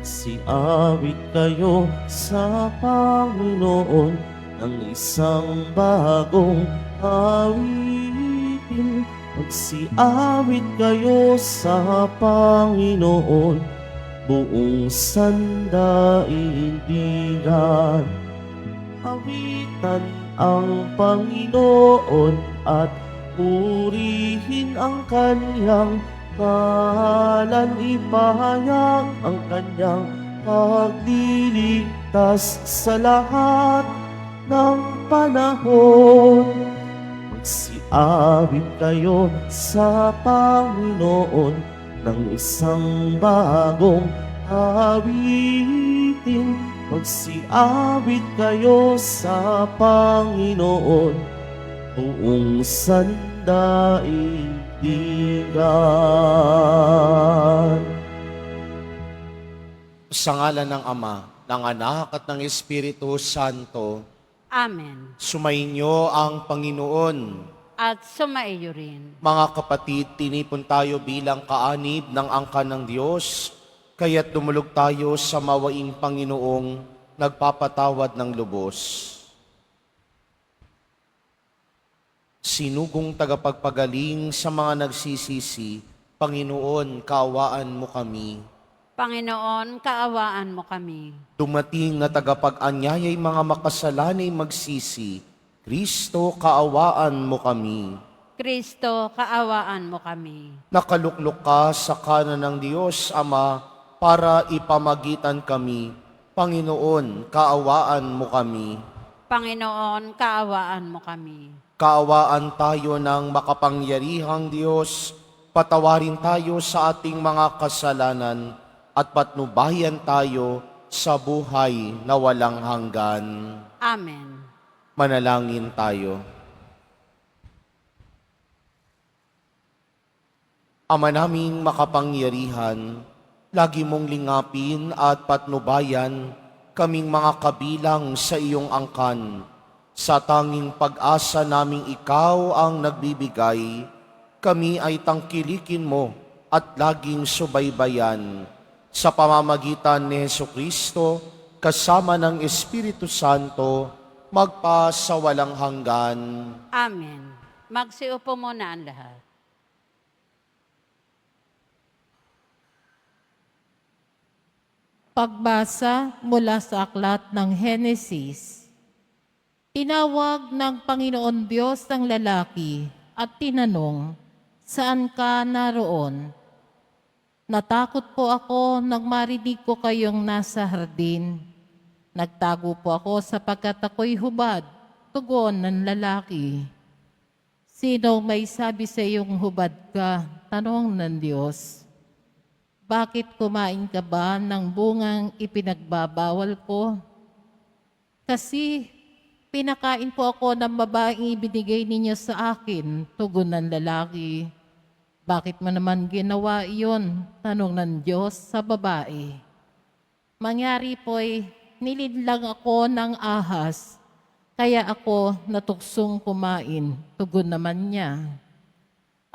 Magsiawit kayo sa Panginoon ng isang bagong awitin. Magsiawit kayo sa Panginoon, buong sandaigdigan. Awitan ang Panginoon at purihin ang kanyang ngalan. Ipahayag ang kanyang pagliligtas sa lahat ng panahon. Magsiawit kayo sa Panginoon ng isang bagong awitin. Magsiawit kayo sa Panginoon, buong sandaigdigan. Sa ngalan ng Ama, ng Anak at ng Espiritu Santo, Amen. sumainyo ang Panginoon. At sumaiyo rin. Mga kapatid, tinipon tayo bilang kaanib ng angkan ng Diyos, kaya't dumulog tayo sa mawaing Panginoong nagpapatawad ng lubos. Sinugong tagapagpagaling sa mga nagsisisi, Panginoon, kaawaan mo kami. Panginoon, kaawaan mo kami. Dumating na tagapag-anyaya'y mga makasalanay magsisi, Kristo, kaawaan mo kami. Kristo, kaawaan mo kami. Nakaluklok ka sa kanan ng Diyos, Ama, para ipamagitan kami. Panginoon, kaawaan mo kami. Panginoon, kaawaan mo kami. Kaawaan tayo ng makapangyarihang Diyos, patawarin tayo sa ating mga kasalanan, at patnubayan tayo sa buhay na walang hanggan. Amen. Manalangin tayo. Ama naming makapangyarihan, lagi mong lingapin at patnubayan kaming mga kabilang sa iyong angkan. Sa tanging pag-asa naming ikaw ang nagbibigay, kami ay tangkilikin mo at laging subaybayan. Sa pamamagitan ni Jesucristo, kasama ng Espiritu Santo, magpa sa walang hanggan. Amen. Magsiupo muna ang lahat. Pagbasa mula sa aklat ng Henesis. Tinawag ng Panginoon Diyos ang lalaki at tinanong, "Saan ka naroon?" "Natakot po ako nang marinig ko kayong nasa hardin. Nagtago po ako sapagkat ako'y hubad," tugon ng lalaki. "Sino may sabi sa iyong hubad ka?" tanong ng Diyos. "Bakit kumain ka ba ng bungang ipinagbabawal ko?" "Kasi pinakain po ako ng babaeng ibinigay ninyo sa akin," tugon ng lalaki. "Bakit mo naman ginawa iyon?" tanong ng Diyos sa babae. "Mangyari po'y nilidlang ako ng ahas, kaya ako natuksong kumain," tugon naman niya.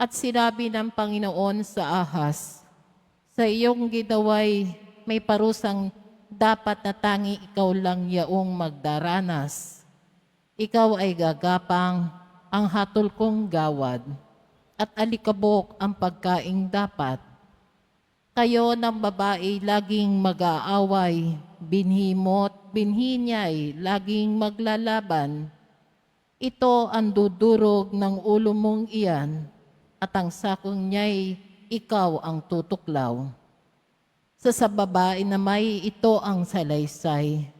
At sinabi ng Panginoon sa ahas, "Sa iyong ginawa'y may parusang dapat na tangi ikaw lang yaong magdaranas. Ikaw ay gagapang ang hatol kong gawad, at alikabok ang pagkaing dapat. Kayo ng babae laging mag-aaway, binhi mo't binhi niya'y laging maglalaban. Ito ang dudurog ng ulo mong iyan, at ang sakong niya'y ikaw ang tutuklaw. Sa babae na may ito ang salaysay.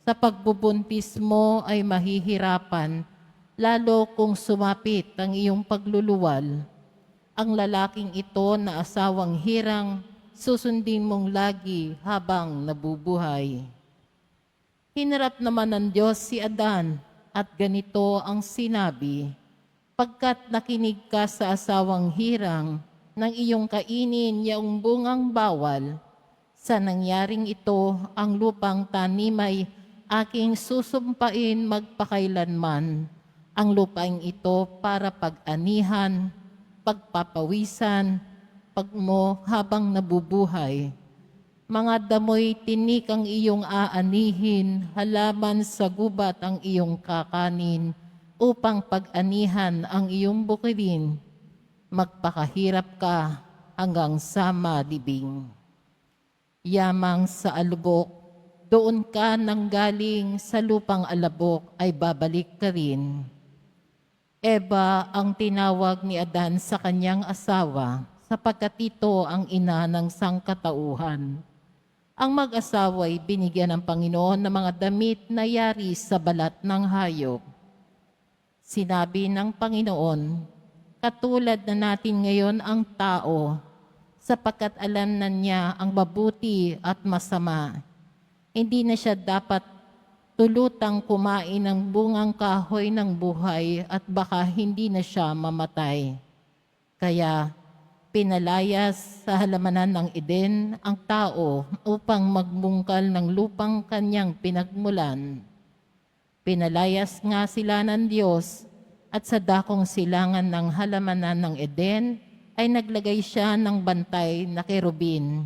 Sa pagbubuntis mo ay mahihirapan, lalo kung sumapit ang iyong pagluluwal. Ang lalaking ito na asawang hirang, susundin mong lagi habang nabubuhay." Hinarap naman ng Diyos si Adan at ganito ang sinabi, "Pagkat nakinig ka sa asawang hirang, nang iyong kainin yaong bungang bawal, sa nangyaring ito ang lupang tanimay aking susumpain magpakailanman. Ang lupaing ito para pag-anihan, pagpapawisan, pagmo habang nabubuhay. Mga damoy tinik ang iyong aanihin, halaman sa gubat ang iyong kakanin, upang pag-anihan ang iyong bukidin. Magpakahirap ka hanggang sa malibing. Yamang sa alubok, doon ka nanggaling, sa lupang alabok ay babalik ka rin. Eva ang tinawag ni Adan sa kanyang asawa, sapagkat ito ang ina ng sangkatauhan. Ang mag-asawa'y binigyan ng Panginoon ng mga damit na yari sa balat ng hayop. Sinabi ng Panginoon, katulad na natin ngayon ang tao, sapagkat alam na niya ang mabuti at masama. Hindi na siya dapat tulutang kumain ng bungang kahoy ng buhay at baka hindi na siya mamatay. Kaya pinalayas sa halamanan ng Eden ang tao upang magbungkal ng lupang kanyang pinagmulan. Pinalayas nga sila ng Diyos at sa dakong silangan ng halamanan ng Eden ay naglagay siya ng bantay na kerubin.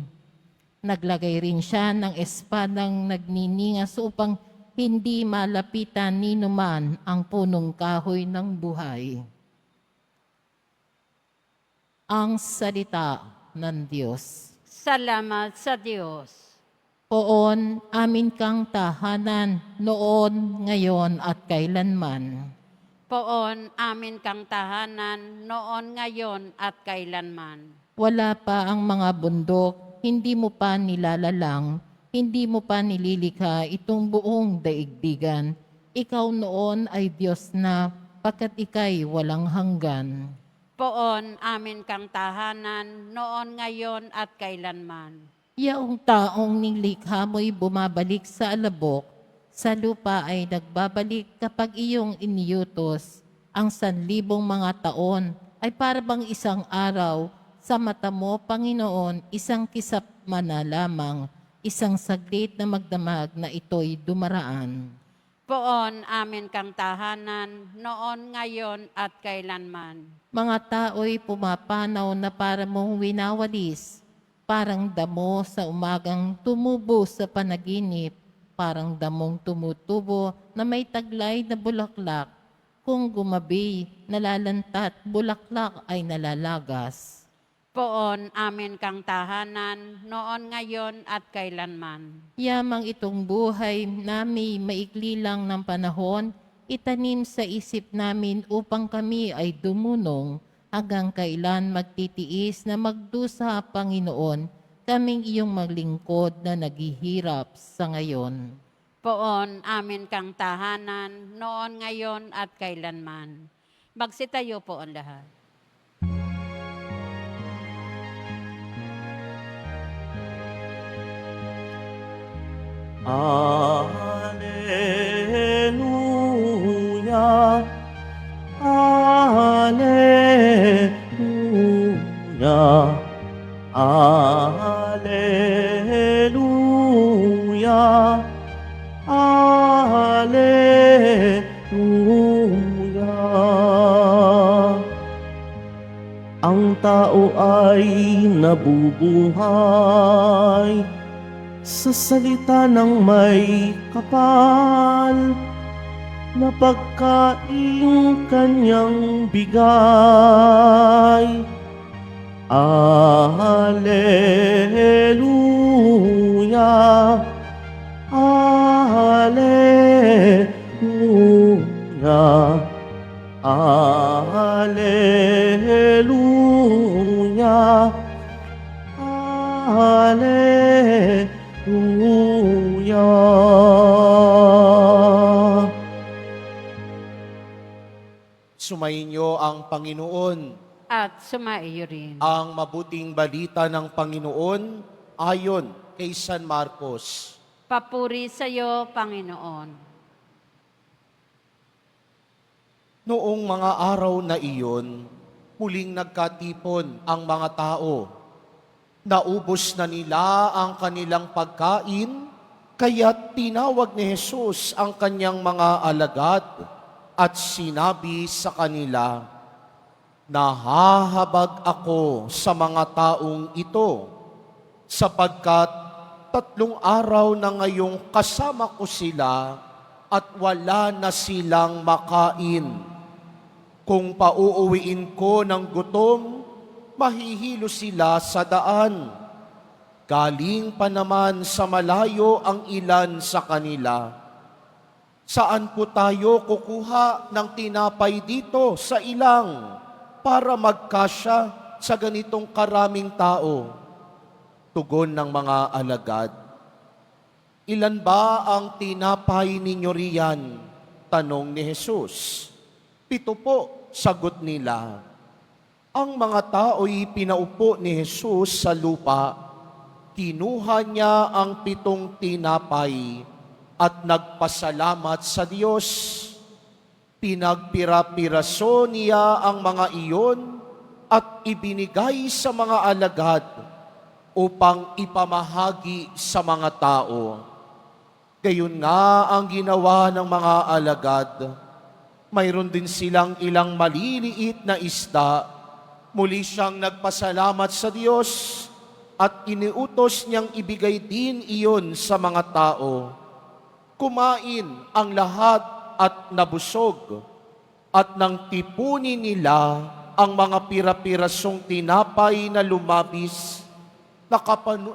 Naglagay rin siya ng espadang nagniningas upang hindi malapitan ni numan ang punong kahoy ng buhay. Ang salita ng Diyos. Salamat sa Diyos. Poon, amin kang tahanan, noon, ngayon at kailanman. Poon amin kang tahanan, noon, ngayon at kailanman. Wala pa ang mga bundok, hindi mo pa nilalalang, hindi mo pa nililikha itong buong daigdigan. Ikaw noon ay Diyos na, pagkat ika'y walang hanggan. Poon amin kang tahanan, noon, ngayon at kailanman. Yaong taong nilikha mo'y bumabalik sa alabok, sa lupa ay nagbabalik kapag iyong iniutos. Ang 1,000 mga taon ay parabang isang araw, sa mata mo, Panginoon, isang kisap man na lamang, isang saglit na magdamag na ito'y dumaraan. Poon amin kang tahanan, noon, ngayon at kailanman. Mga tao'y pumapanaw na para mong winawalis, parang damo sa umagang tumubo sa panaginip, parang damong tumutubo na may taglay na bulaklak. Kung gumabi, nalalantat, bulaklak ay nalalagas. Poon amin kang tahanan, noon, ngayon at kailanman. Yamang itong buhay nami maikli lang ng panahon, itanim sa isip namin upang kami ay dumunong, hanggang kailan magtitiis na magdusa, Panginoon, kaming iyong maglingkod na naghihirap sa ngayon. Poon amin kang tahanan, noon, ngayon at kailanman. Magsitayo po ang lahat. Alleluia, Alleluia, Alleluia, Alleluia. Ang tao ay nabubuhay sa salita ng may kapal na pagkain kanyang bigay. Alleluia, Alleluia, Alleluia, Alleluia. Sumayin niyo ang Panginoon. At sumaiyo rin. Ang mabuting balita ng Panginoon ayon kay San Marcos. Papuri sa iyo, Panginoon. Noong mga araw na iyon, muling nagkatipon ang mga tao. Naubos na nila ang kanilang pagkain, kaya't tinawag ni Jesus ang kanyang mga alagad at sinabi sa kanila, "Nahahabag ako sa mga taong ito, sapagkat 3 araw na ngayong kasama ko sila at wala na silang makain. Kung pauuwiin ko ng gutom, mahihilo sila sa daan. Galing pa naman sa malayo ang ilan sa kanila. Saan po tayo kukuha ng tinapay dito sa ilang para magkasya sa ganitong karaming tao? Tugon ng mga alagad, "Ilan ba ang tinapay ninyo riyan?" Tanong ni Jesus. 7 po, sagot nila. Ang mga tao'y pinaupo ni Jesus sa lupa. Kinuha niya ang 7 tinapay at nagpasalamat sa Diyos. Pinagpira-piraso niya ang mga iyon at ibinigay sa mga alagad upang ipamahagi sa mga tao. Gayon nga ang ginawa ng mga alagad. Mayroon din silang ilang maliliit na isda. Muli siyang nagpasalamat sa Diyos at iniutos niyang ibigay din iyon sa mga tao. Kumain ang lahat at nabusog, at nang tipunin nila ang mga pira-pirasong tinapay na lumabis,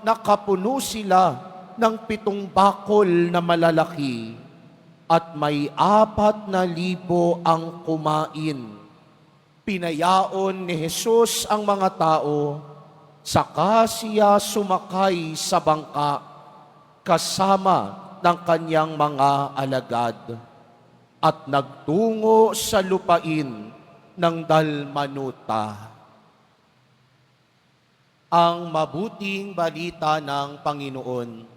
nakapuno sila ng 7 bakol na malalaki, at may 4,000 ang kumain. Pinayaon ni Jesus ang mga tao, saka siya sumakay sa bangka kasama ng kanyang mga alagad at nagtungo sa lupain ng Dalmanuta. Ang mabuting balita ng Panginoon.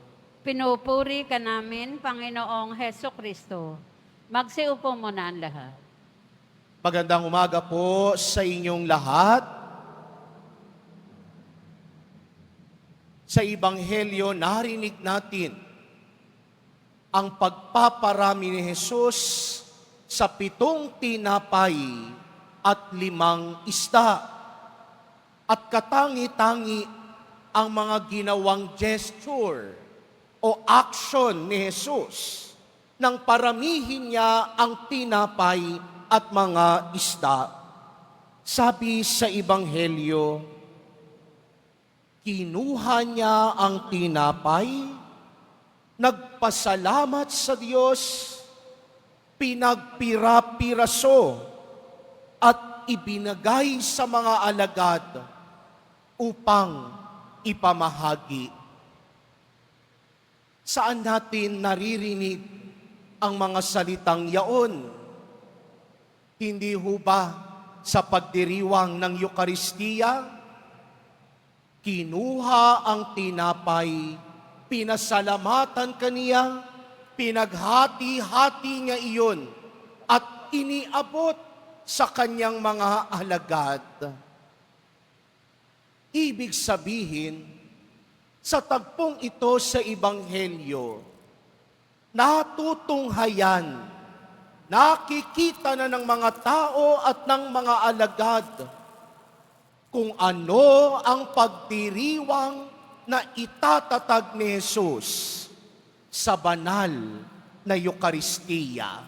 Pinupuri ka namin, Panginoong Heso Kristo. Magsiupo muna ang lahat. Magandang umaga po sa inyong lahat. Sa Ebanghelyo, narinig natin ang pagpaparami ni Jesus sa 7 tinapay at 5 isda. At katangi-tangi ang mga ginawang gesture o action ni Jesus nang paramihin niya ang tinapay at mga isda. Sabi sa Ebanghelyo, kinuha niya ang tinapay, nagpasalamat sa Diyos, pinagpira-piraso at ibinagay sa mga alagad upang ipamahagi. Saan natin naririnig ang mga salitang yaon? Hindi ho ba sa pagdiriwang ng Eukaristiya? Kinuha ang tinapay, pinasalamatan kaniya, pinaghati-hati niya iyon, at iniabot sa kanyang mga alagad. Ibig sabihin, sa tagpong ito sa Ebanghelyo, natutunghayan, nakikita na ng mga tao at ng mga alagad kung ano ang pagdiriwang na itatatag ni Jesus sa banal na Eukaristiya.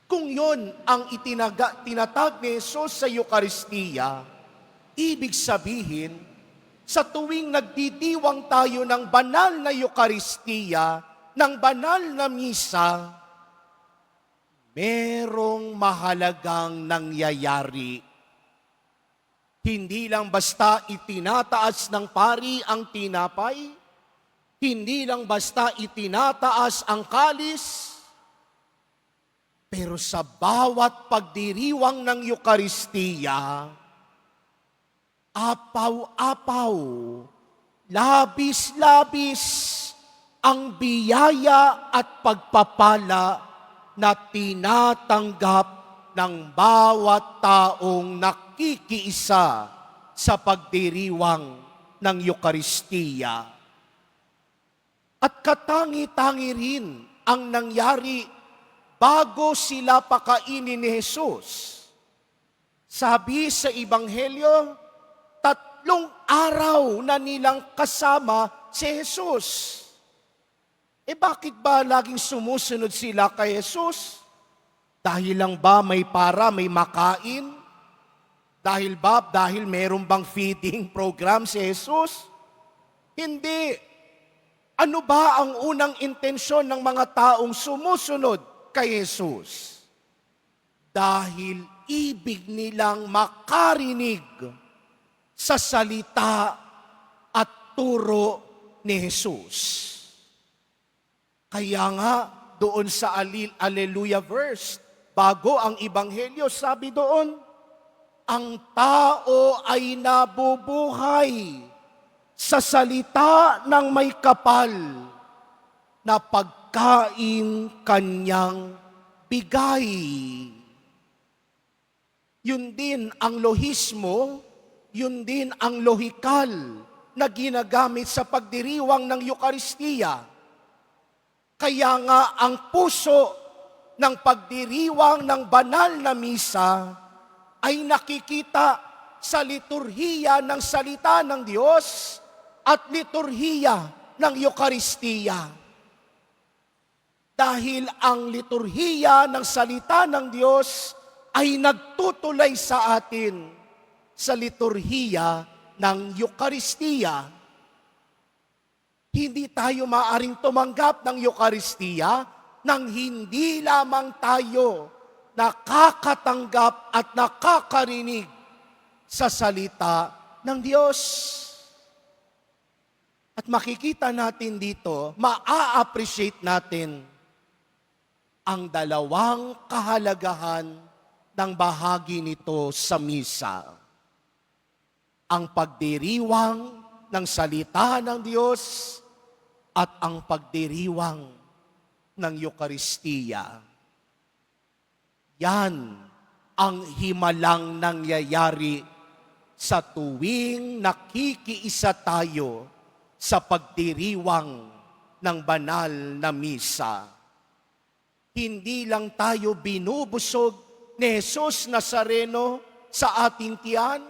Kung yon ang tinatag ni Jesus sa Eukaristiya, ibig sabihin, sa tuwing nagdidiwang tayo ng banal na Eukaristiya, ng banal na misa, merong mahalagang nangyayari. Hindi lang basta itinataas ng pari ang tinapay, hindi lang basta itinataas ang kalis, pero sa bawat pagdiriwang ng Eukaristiya, apaw-apaw, labis-labis ang biyaya at pagpapala na tinatanggap ng bawat taong nakikiisa sa pagdiriwang ng Eukaristiya. At katangi-tangi rin ang nangyari bago sila pakainin ni Jesus. Sabi sa Ebanghelyo, 3 araw na nilang kasama si Jesus. Bakit ba laging sumusunod sila kay Jesus? Dahil lang ba may para, may makain? Dahil meron bang feeding program si Jesus? Hindi. Ano ba ang unang intensyon ng mga taong sumusunod kay Jesus? Dahil ibig nilang makarinig sa salita at turo ni Jesus. Kaya nga, doon sa Alleluia verse, bago ang Ebanghelyo, sabi doon, ang tao ay nabubuhay sa salita ng may kapal na pagkain kanyang bigay. Yun din ang lohismo, yun din ang lohikal na ginagamit sa pagdiriwang ng Eukaristiya. Kaya nga ang puso ng pagdiriwang ng banal na misa ay nakikita sa liturhiya ng salita ng Diyos at liturhiya ng Eukaristiya. Dahil ang liturhiya ng salita ng Diyos ay nagtutulay sa atin sa liturhiya ng Eukaristiya. Hindi tayo maaring tumanggap ng Eukaristiya nang hindi lamang tayo nakakatanggap at nakakarinig sa salita ng Diyos. At makikita natin dito, maa-appreciate natin ang dalawang kahalagahan ng bahagi nito sa misa. Ang pagdiriwang ng salita ng Diyos at ang pagdiriwang ng Eukaristiya. Yan ang himalang nangyayari sa tuwing nakikiisa tayo sa pagdiriwang ng banal na misa. Hindi lang tayo binubusog ni Jesus Nazareno sa ating tiyan,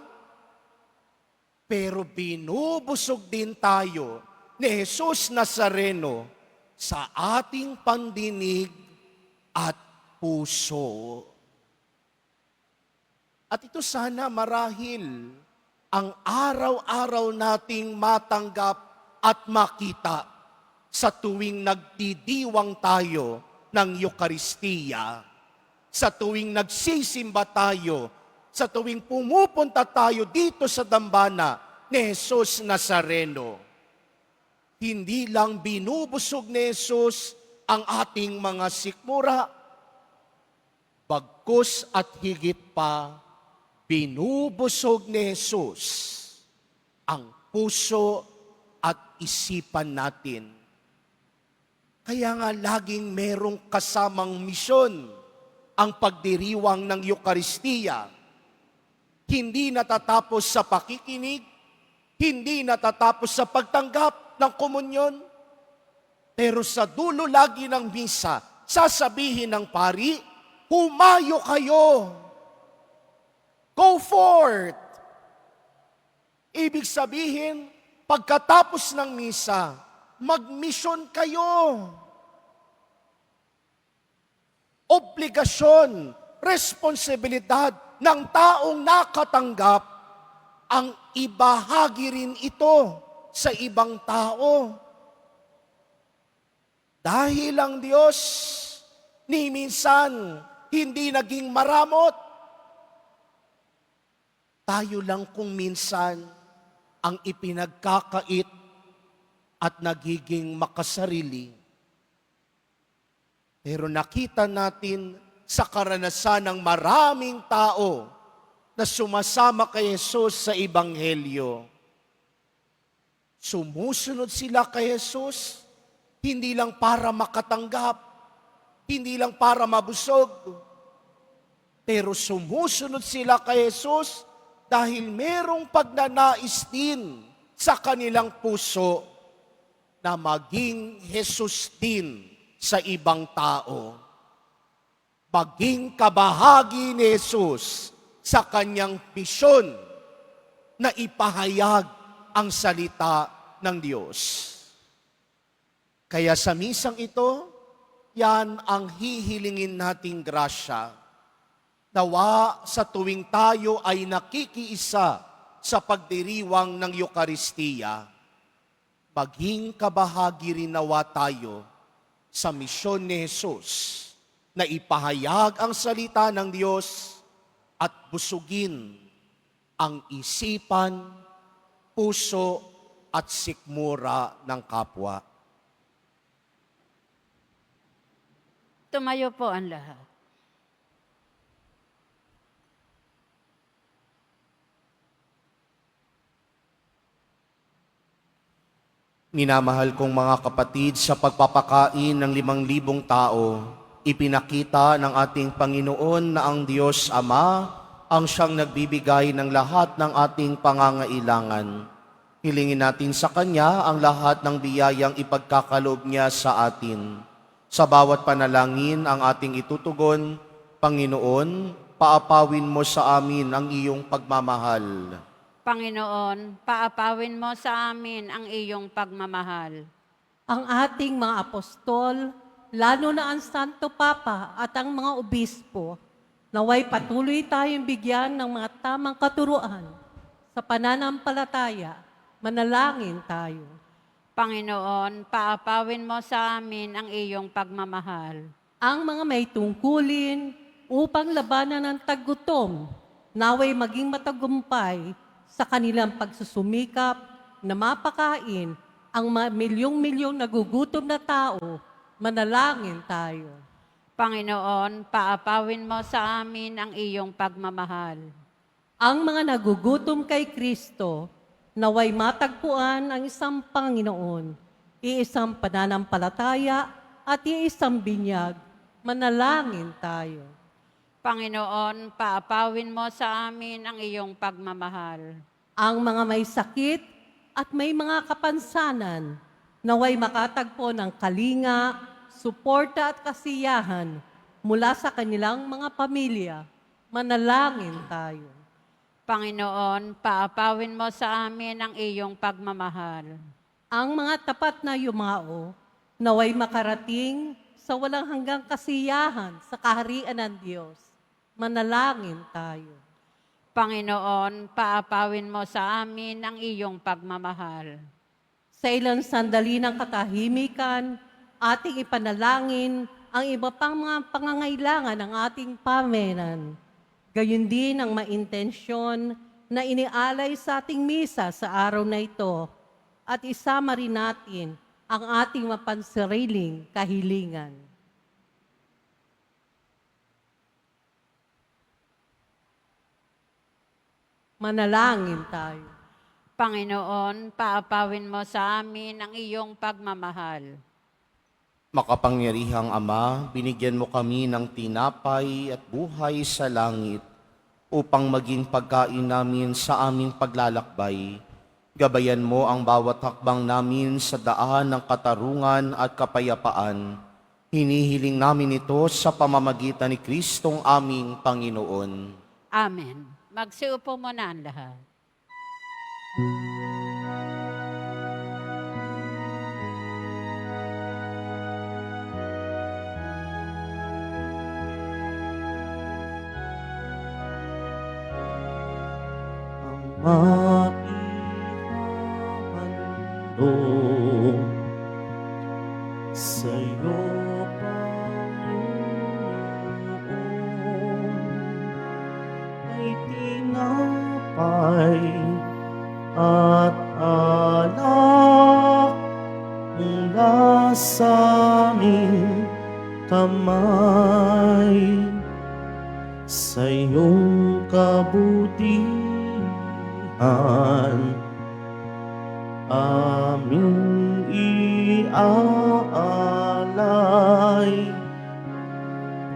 pero binubusog din tayo ni Jesus Nazareno sa ating pandinig at puso. At ito sana marahil ang araw-araw nating matanggap at makita sa tuwing nagdidiwang tayo ng Eukaristiya, sa tuwing nagsisimba tayo, sa tuwing pumupunta tayo dito sa dambana ni Jesus Nazareno. Hindi lang binubusog ni Jesus ang ating mga sikmura, bagkus at higit pa, binubusog ni Jesus ang puso at isipan natin. Kaya nga laging merong kasamang misyon ang pagdiriwang ng Eukaristiya. Hindi natatapos sa pakikinig, hindi natatapos sa pagtanggap ng komunyon, pero sa dulo lagi ng misa, sasabihin ng pari, humayo kayo. Go forth. Ibig sabihin, pagkatapos ng misa, magmisyon kayo. Obligasyon, responsibilidad ng taong nakatanggap ang ibahagi rin ito sa ibang tao. Dahil ang Diyos ni minsan hindi naging maramot, tayo lang kung minsan ang ipinagkakait at nagiging makasarili. Pero nakita natin sa karanasan ng maraming tao na sumasama kay Jesus sa Ebanghelyo. Sumusunod sila kay Jesus, hindi lang para makatanggap, hindi lang para mabusog, pero sumusunod sila kay Jesus dahil merong pagnanais din sa kanilang puso na maging Jesus din sa ibang tao. Maging kabahagi ni Jesus sa kanyang misyon na ipahayag ang salita ng Diyos. Kaya sa misang ito, yan ang hihilingin nating grasya. Nawa sa tuwing tayo ay nakikiisa sa pagdiriwang ng Eukaristiya, maging kabahagi rin nawa tayo sa misyon ni Jesus na ipahayag ang salita ng Diyos at busugin ang isipan, puso at sikmura ng kapwa. Tumayo po ang lahat. Minamahal kong mga kapatid, sa pagpapakain ng 5,000 tao, ipinakita ng ating Panginoon na ang Diyos Ama ang siyang nagbibigay ng lahat ng ating pangangailangan. Hilingin natin sa Kanya ang lahat ng biyayang ipagkakaloob niya sa atin. Sa bawat panalangin ang ating itutugon, Panginoon, paapawin mo sa amin ang iyong pagmamahal. Panginoon, paapawin mo sa amin ang iyong pagmamahal. Ang ating mga apostol, lalo na ang Santo Papa at ang mga obispo, naway patuloy tayong bigyan ng mga tamang katuruan sa pananampalataya. Manalangin tayo. Panginoon, paapawin mo sa amin ang iyong pagmamahal. Ang mga may tungkulin upang labanan ng taggutom, naway maging matagumpay sa kanilang pagsusumikap na mapakain ang milyong-milyong nagugutom na tao. Manalangin tayo. Panginoon, paapawin mo sa amin ang iyong pagmamahal. Ang mga nagugutom kay Kristo, naway matagpuan ang isang Panginoon, iisang pananampalataya at iisang binyag. Manalangin tayo. Panginoon, paapawin mo sa amin ang iyong pagmamahal. Ang mga may sakit at may mga kapansanan, naway makatagpo ng kalinga, suporta at kasiyahan mula sa kanilang mga pamilya. Manalangin tayo. Panginoon, paapawin mo sa amin ang iyong pagmamahal. Ang mga tapat na yumao, naway makarating sa walang hanggang kasiyahan sa kaharian ng Diyos. Manalangin tayo. Panginoon, paapawin mo sa amin ang iyong pagmamahal. Sa ilang sandali ng katahimikan, ating ipanalangin ang iba pang mga pangangailangan ng ating pamayanan. Gayun din ang maintensyon na inialay sa ating misa sa araw na ito at isama rin natin ang ating mapansariling kahilingan. Manalangin tayo. Panginoon, paapawin mo sa amin ang iyong pagmamahal. Makapangyarihang Ama, binigyan mo kami ng tinapay at buhay sa langit upang maging pagkain namin sa aming paglalakbay. Gabayan mo ang bawat hakbang namin sa daan ng katarungan at kapayapaan. Hinihiling namin ito sa pamamagitan ni Kristong aming Panginoon. Amen. Magsiupo muna ang lahat. Maihahandog sa'yo, Panginoon, ay tinapay at alak mula sa aming kamay. Sa iyong kabutihan aming iaalay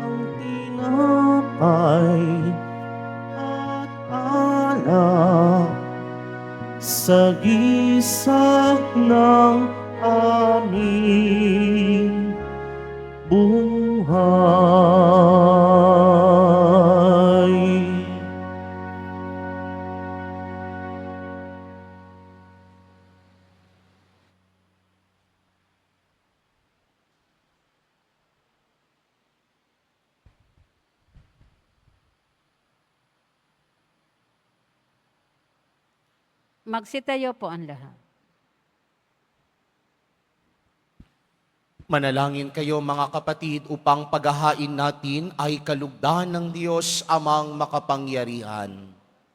ang tinapay at alak sa gisag ng aming buhay. Magsitayo po ang lahat. Manalangin kayo mga kapatid upang paghahain natin ay kalugdan ng Diyos amang makapangyarihan.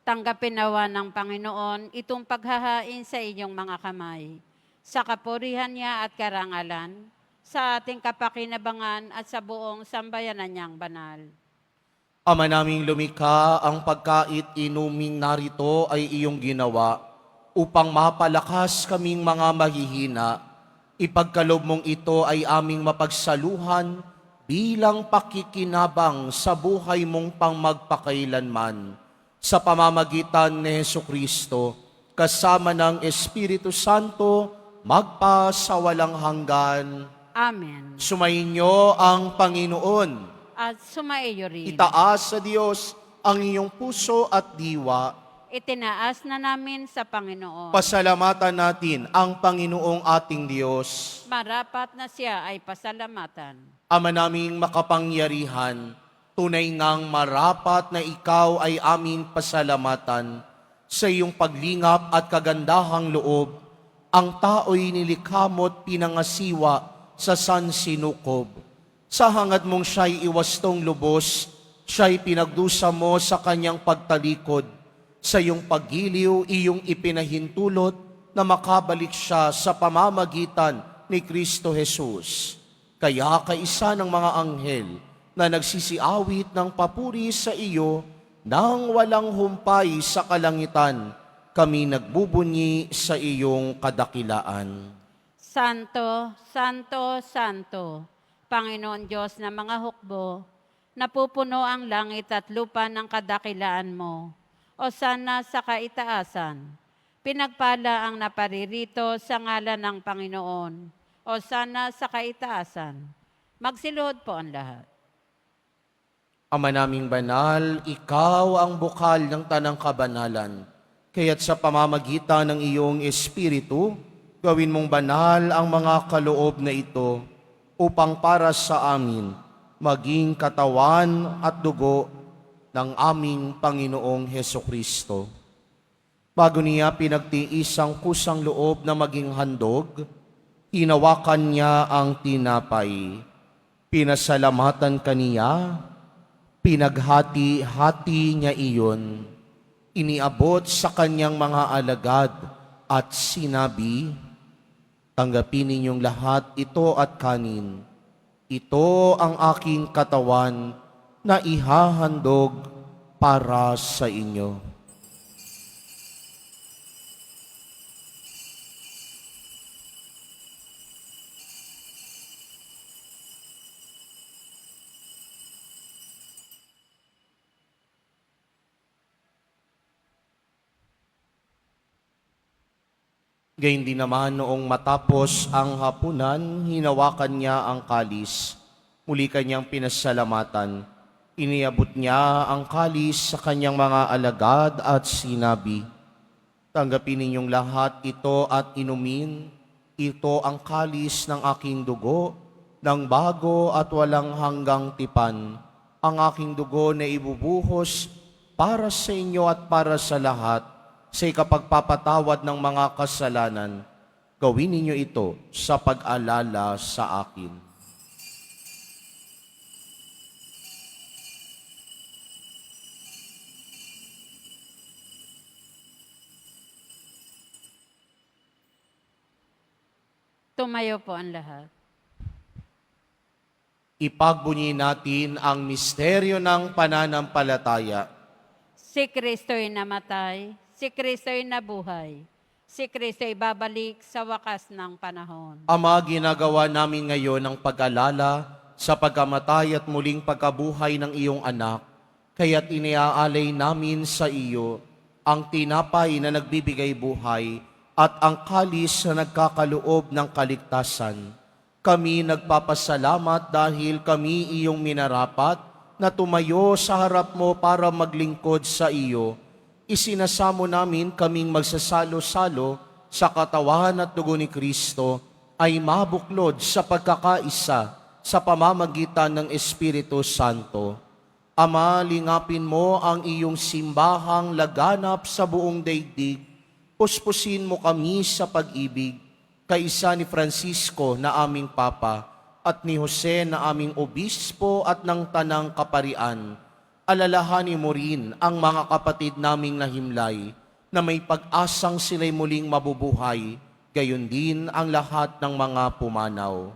Tanggapin nawa ng Panginoon itong paghahain sa inyong mga kamay, sa kapurihan niya at karangalan, sa ating kapakinabangan at sa buong sambayanan niyang banal. Ama naming lumikha, ang pagkait inuming narito ay iyong ginawa upang mapalakas kaming mga mahihina. Ipagkalob mong ito ay aming mapagsaluhan bilang pakikinabang sa buhay mong pangmagpakailanman. Sa pamamagitan ni Jesucristo, kasama ng Espiritu Santo, magpasawalang hanggan. Amen. Sumainyo ang Panginoon. At sumaiyo rin. Itaas sa Diyos ang iyong puso at diwa. Itinaas na namin sa Panginoon. Pasalamatan natin ang Panginoong ating Diyos. Marapat na siya ay pasalamatan. Ama naming makapangyarihan, tunay ngang marapat na ikaw ay aming pasalamatan sa iyong paglingap at kagandahang loob. Ang tao'y nilikha mo't pinangasiwa sa sansinukob. Sa hangad mong siya'y iwastong lubos, siya'y pinagdusa mo sa kanyang pagtalikod. Sa iyong paggiliw, iyong ipinahintulot na makabalik siya sa pamamagitan ni Kristo Jesus. Kaya kaisa ng mga anghel na nagsisiawit ng papuri sa iyo nang walang humpay sa kalangitan, kami nagbubunyi sa iyong kadakilaan. Santo, Santo, Santo, Panginoon Diyos na mga hukbo, napupuno ang langit at lupa ng kadakilaan mo. O sana sa kaitaasan, pinagpala ang naparirito sa ngalan ng Panginoon. O sana sa kaitaasan, magsiluhod po ang lahat. Ama naming banal, ikaw ang bukal ng tanang kabanalan. Kaya't sa pamamagitan ng iyong Espiritu, gawin mong banal ang mga kaloob na ito upang para sa amin maging katawan at dugo ng aming Panginoong Hesukristo. Bago niya pinagtiis ang kusang loob na maging handog, hinawakan niya ang tinapay. Pinasalamatan kaniya, pinaghati-hati niya iyon. Iniabot sa kanyang mga alagad at sinabi, tanggapin ninyong lahat ito at kanin. Ito ang aking katawan na ihahandog para sa inyo. Gayun din naman noong matapos ang hapunan, hinawakan niya ang kalis. Muli kanyang pinasalamatan. Iniabot niya ang kalis sa kanyang mga alagad at sinabi, tanggapin ninyong lahat ito at inumin. Ito ang kalis ng aking dugo, ng bago at walang hanggang tipan. Ang aking dugo na ibubuhos para sa inyo at para sa lahat sa ikapagpapatawad ng mga kasalanan. Gawin ninyo ito sa pag-alala sa akin. Tumayo po ang lahat. Ipagbunyi natin ang misteryo ng pananampalataya. Si Kristo'y namatay, si Kristo'y nabuhay, si Kristo'y babalik sa wakas ng panahon. Ama, ginagawa namin ngayon ang pag-alala sa pagkamatay at muling pagkabuhay ng iyong anak, kaya't iniaalay namin sa iyo ang tinapay na nagbibigay buhay at ang kalis na nagkakaloob ng kaligtasan. Kami nagpapasalamat dahil kami iyong minarapat na tumayo sa harap mo para maglingkod sa iyo. Isinasamo namin kaming magsasalo-salo sa katawan at dugo ni Kristo ay mabuklod sa pagkakaisa sa pamamagitan ng Espiritu Santo. Ama, lingapin mo ang iyong simbahang laganap sa buong daigdig. puspusin mo kami sa pag-ibig, kaisa ni Francisco na aming Papa, at ni Jose na aming Obispo at ng Tanang Kaparian. Alalahanin mo rin ang mga kapatid naming nahimlay, na may pag-asang sila'y muling mabubuhay, gayon din ang lahat ng mga pumanaw.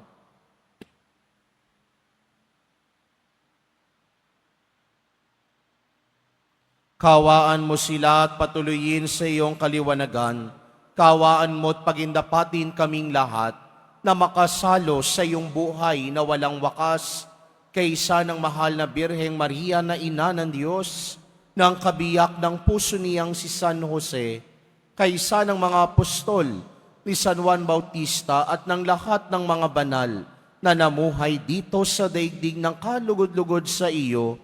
Kawaan mo sila at patuloyin sa iyong kaliwanagan. Kawaan mo at pagindapatin kaming lahat na makasalo sa iyong buhay na walang wakas, kaysa ng mahal na Birheng Maria na ina ng Diyos, ng kabiyak ng puso niyang si San Jose, kaysa ng mga apostol ni San Juan Bautista at ng lahat ng mga banal na namuhay dito sa daigdig ng kalugod-lugod sa iyo,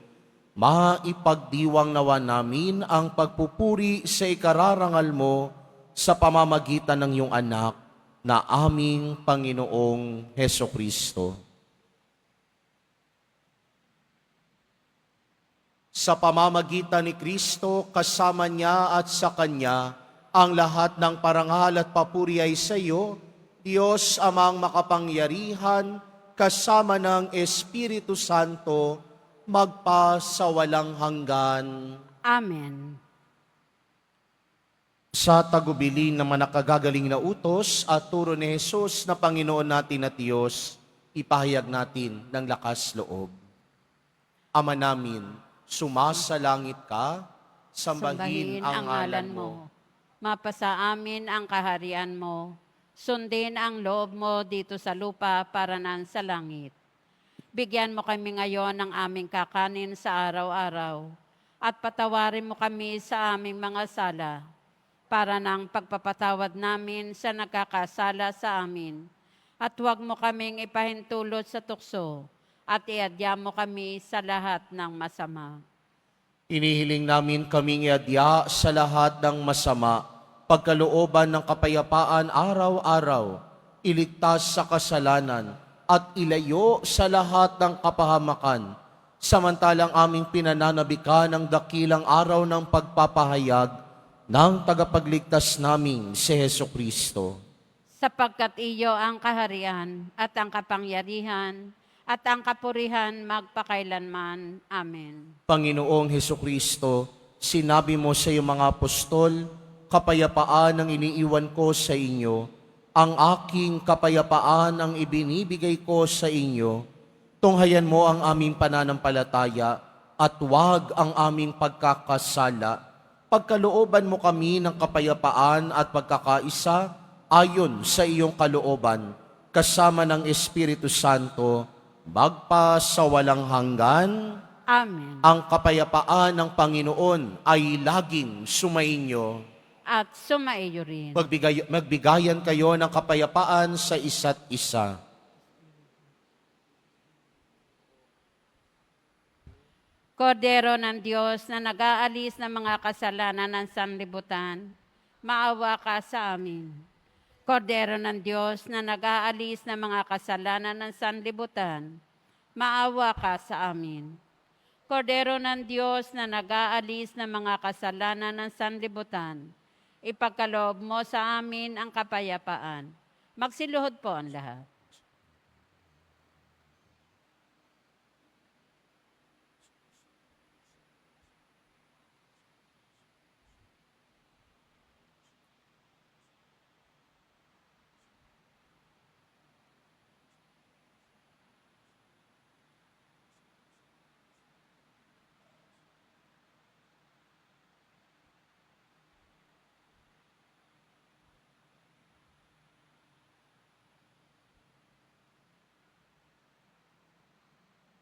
maipagdiwang nawa namin ang pagpupuri sa ikararangal mo sa pamamagitan ng iyong anak na aming Panginoong Heso Kristo. Sa pamamagitan ni Kristo, kasama niya at sa Kanya, ang lahat ng parangal at papuri ay sa iyo, Diyos amang makapangyarihan, kasama ng Espiritu Santo, magpa sa walang hanggan. Amen. Sa tagubilin ng manakagagaling na utos at turo ni Jesus na Panginoon natin at Diyos, ipahayag natin ng lakas loob. Ama namin, sumasalangit ka, sambahin ang ngalan mo. Mapasa amin ang kaharian mo. Sundin ang loob mo dito sa lupa para nan sa langit. Bigyan mo kami ngayon ng aming kakanin sa araw-araw at patawarin mo kami sa aming mga sala para ng pagpapatawad namin sa nagkakasala sa amin. At huwag mo kaming ipahintulot sa tukso at iadya mo kami sa lahat ng masama. Inihiling namin kaming iadya sa lahat ng masama, pagkalooban ng kapayapaan araw-araw, iligtas sa kasalanan, at ilayo sa lahat ng kapahamakan, samantalang aming pinananabikan ang dakilang araw ng pagpapahayag ng tagapagligtas naming si Heso Kristo. Sapagkat iyo ang kaharian at ang kapangyarihan at ang kapurihan magpakailanman. Amen. Panginoong Heso Kristo, sinabi mo sa iyong mga apostol, kapayapaan ang iniiwan ko sa inyo, ang aking kapayapaan ang ibinibigay ko sa inyo. Tunghayan mo ang aming pananampalataya at huwag ang aming pagkakasala. Pagkalooban mo kami ng kapayapaan at pagkakaisa ayon sa iyong kalooban, kasama ng Espiritu Santo, magpa sa walang hanggan. Amen. Ang kapayapaan ng Panginoon ay laging sumainyo. At sumaiyo rin. Magbigayan kayo ng kapayapaan sa isa't isa. Kordero ng Diyos na nag-aalis ng mga kasalanan ng sanlibutan, maawa ka sa amin. Kordero ng Diyos na nag-aalis ng mga kasalanan ng sanlibutan, maawa ka sa amin. Kordero ng Diyos na nag-aalis ng mga kasalanan ng sanlibutan, ipagkaloob mo sa amin ang kapayapaan. Magsiluhod po ang lahat.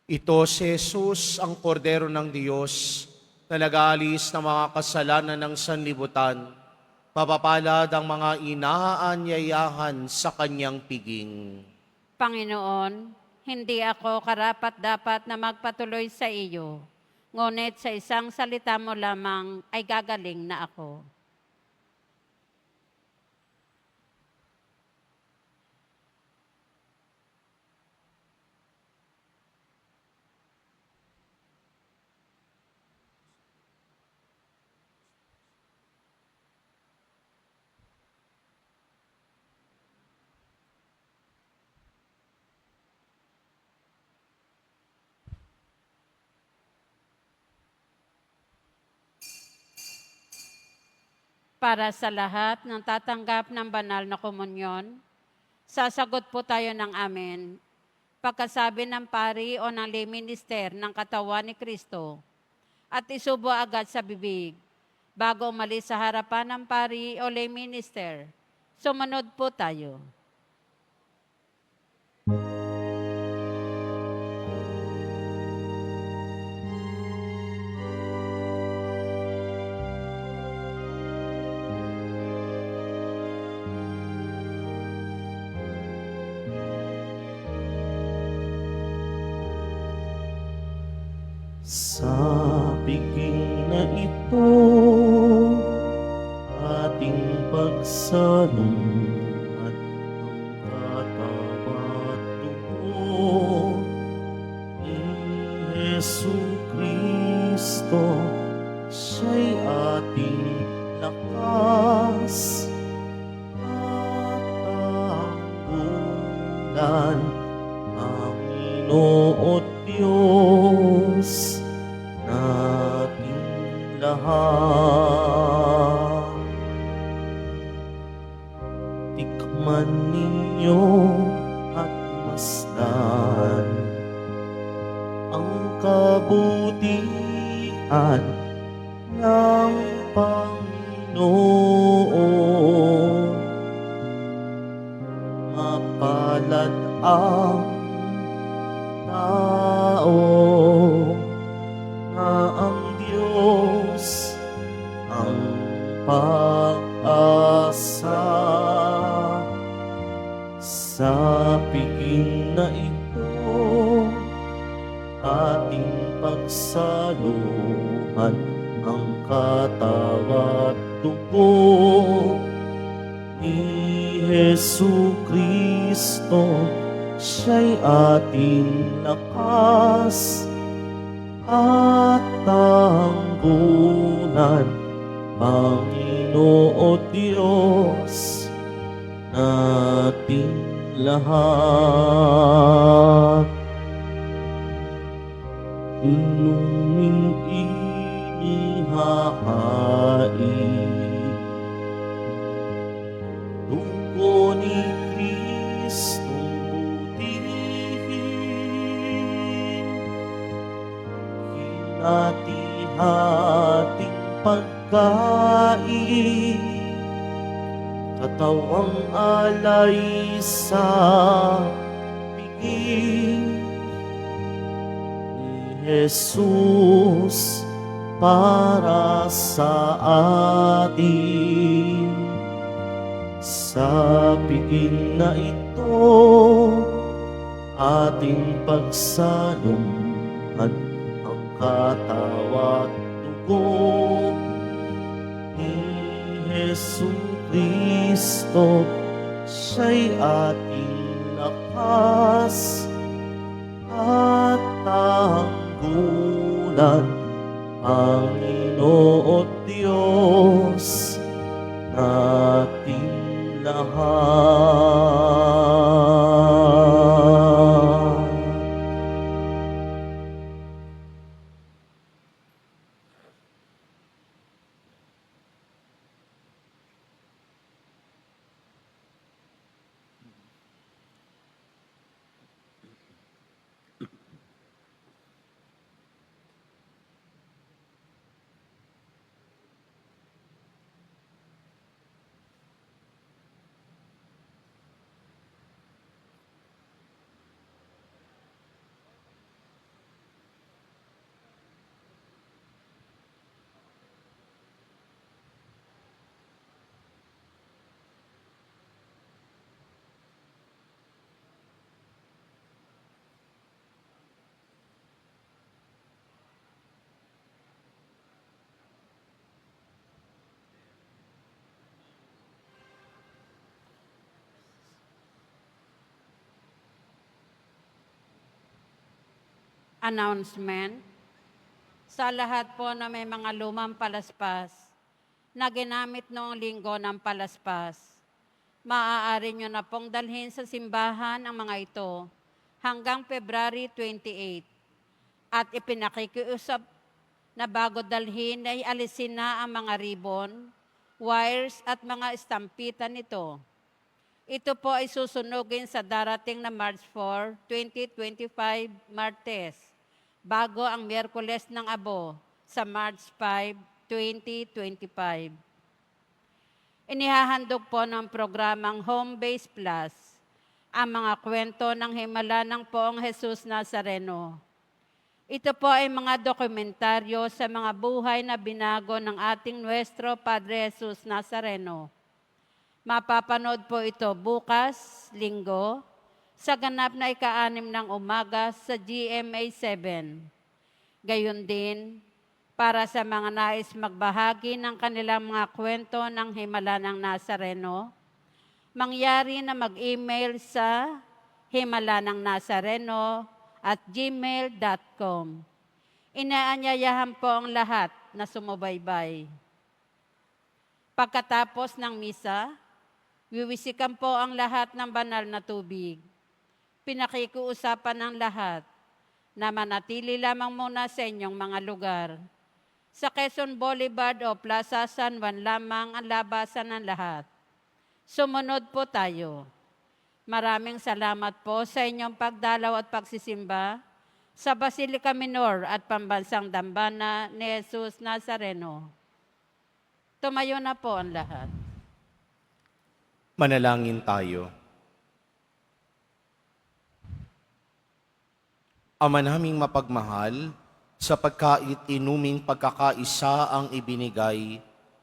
Ito si Jesus, ang Kordero ng Diyos, na nag-aalis ng mga kasalanan ng sanlibutan. Mapapalad ang mga inaanyayahan sa kanyang piging. Panginoon, hindi ako karapat-dapat na magpatuloy sa iyo, ngunit sa isang salita mo lamang ay gagaling na ako. para sa lahat ng tatanggap ng banal na komunyon? Sasagot po tayo ng amen. Pagkasabi ng pari o ng lay minister ng katawan ni Kristo at isubo agad sa bibig bago umalis sa harapan ng pari o lay minister. Sumunod po tayo. Sa piging na ito, ating pagsalungat ng katapat dugo ni Jesu Kristo, siya'y ating lakas at tanggulan, Panginoon Diyos nating lahat. Tikman ninyo at masdan ang kabutihan ng Panginoon. Mapalad ang tao na ang Diyos ang pag-asa. Sa piging na ito, ating pagsaluhan ang katawan at dugo ni Jesu Kristo, siya'y ating lakas at tanggulan, Panginoon Diyos nating lahat. Inuming inihahain dugo ni Kristong butihin, hinati-hating pagkain, katawang alay sa piging ni Jesus para sa atin. Sa piging na ito, ating pagsalungat ang katawan at dugo ni Jesu Kristo, siya'y ating lakas at tanggulan, Panginoon Diyos nating lahat. Announcement. Sa lahat po na may mga lumang palaspas na ginamit noong linggo ng palaspas, maaari nyo na pong dalhin sa simbahan ang mga ito hanggang February 28. At ipinakikiusap na bago dalhin ay alisin na ang mga ribbon wires at mga estampita nito. Ito po ay susunugin sa darating na March 4, 2025, Martes, bago ang Miyerkules ng Abo sa March 5, 2025. Inihahandog po ng programang Home Base Plus ang mga kwento ng himala ng Poong Jesus Nazareno. Ito po ay mga dokumentaryo sa mga buhay na binago ng ating Nuestro Padre Jesus Nazareno. Mapapanood po ito bukas, Linggo, sa ganap na ika-6 ng umaga sa GMA 7. Gayon din, para sa mga nais magbahagi ng kanilang mga kwento ng himala ng Nazareno, mangyari na mag-email sa himalanangnazareno@gmail.com. Inaanyayahan po ang lahat na sumubaybay. Pagkatapos ng misa, wiwisikan po ang lahat ng banal na tubig. Pinakikiusapan ng lahat na manatili lamang muna sa inyong mga lugar. Sa Quezon Boulevard o Plaza San Juan lamang ang labasan ng lahat. Sumunod po tayo. Maraming salamat po sa inyong pagdalaw at pagsisimba sa Basilica Minor at Pambansang Dambana ni Jesus Nazareno. Tumayo na po ang lahat. Manalangin tayo. Ama naming mapagmahal, sa pagkait inuming pagkakaisa ang ibinigay,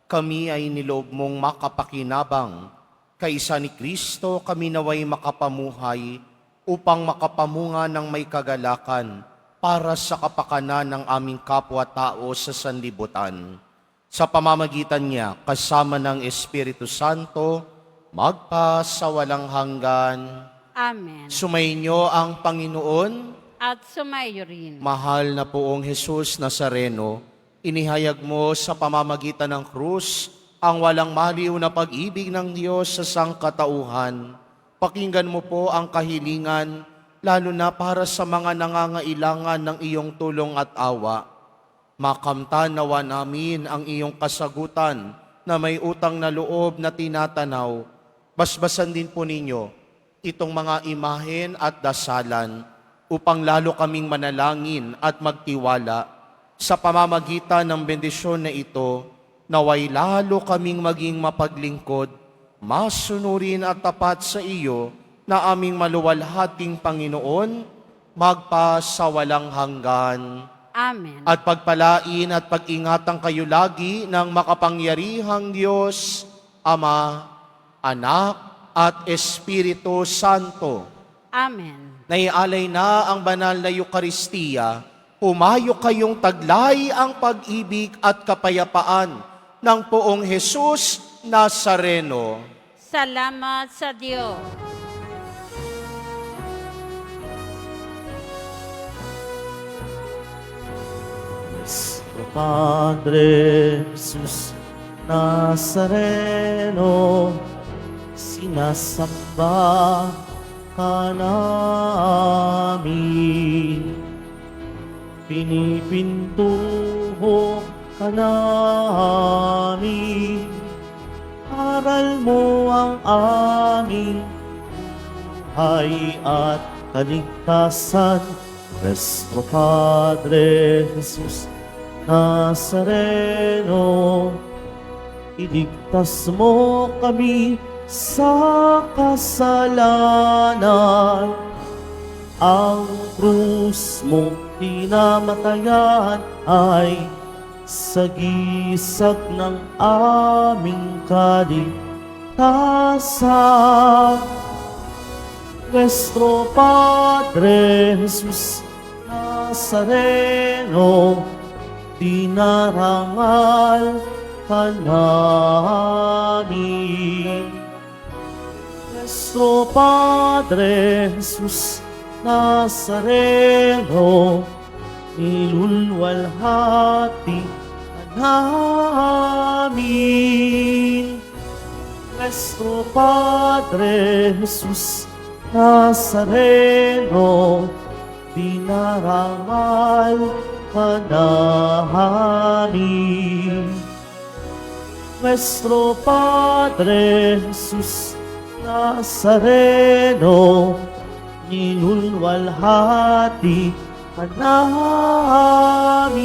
kami ay niloob mong makapakinabang. Kaisa ni Kristo kami naway makapamuhay upang makapamunga ng may kagalakan para sa kapakanan ng aming kapwa-tao sa sanlibutan. Sa pamamagitan niya, kasama ng Espiritu Santo, magpa sa walang hanggan. Amen. Sumainyo ang Panginoon. At sumayo rin. Mahal na Poong Jesus Nazareno, inihayag mo sa pamamagitan ng krus ang walang maliw na pag-ibig ng Diyos sa sangkatauhan. Pakinggan mo po ang kahilingan, lalo na para sa mga nangangailangan ng iyong tulong at awa. Makamtan nawa namin ang iyong kasagutan na may utang na loob na tinatanaw. Basbasan din po ninyo itong mga imahen at dasalan upang lalo kaming manalangin at magtiwala sa pamamagitan ng bendisyon na ito, naway lalo kaming maging mapaglingkod, masunurin at tapat sa iyo na aming maluwalhating Panginoon, magpa sa walang hanggan. Amen. At pagpalain at pag-ingatan kayo lagi ng makapangyarihang Diyos, Ama, Anak, at Espiritu Santo. Amen. Naialay na ang banal na Eukaristiya, pumayo kayong taglay ang pag-ibig at kapayapaan ng Poong Jesus Nazareno. Salamat sa Diyos. Nuestro Padre Jesus Nazareno, sinasamba ka namin, pinipintuho ka namin, aral mo ang aming buhay at kaligtasan. Nuestro Padre Jesus Nazareno, iligtas mo kami sa kasalanan. Ang krus mong pinamatayan ay sagisag ng aming kaligtasan. Nuestro Padre Jesus Nazareno, dinarangal ka namin. Nuestro Padre Jesus Nazareno, nilulwalhati ka namin. Nuestro Padre Jesus Nazareno, dinarangal ka namin. Nuestro Padre Jesus Nazareno, ninulwalhati ka namin.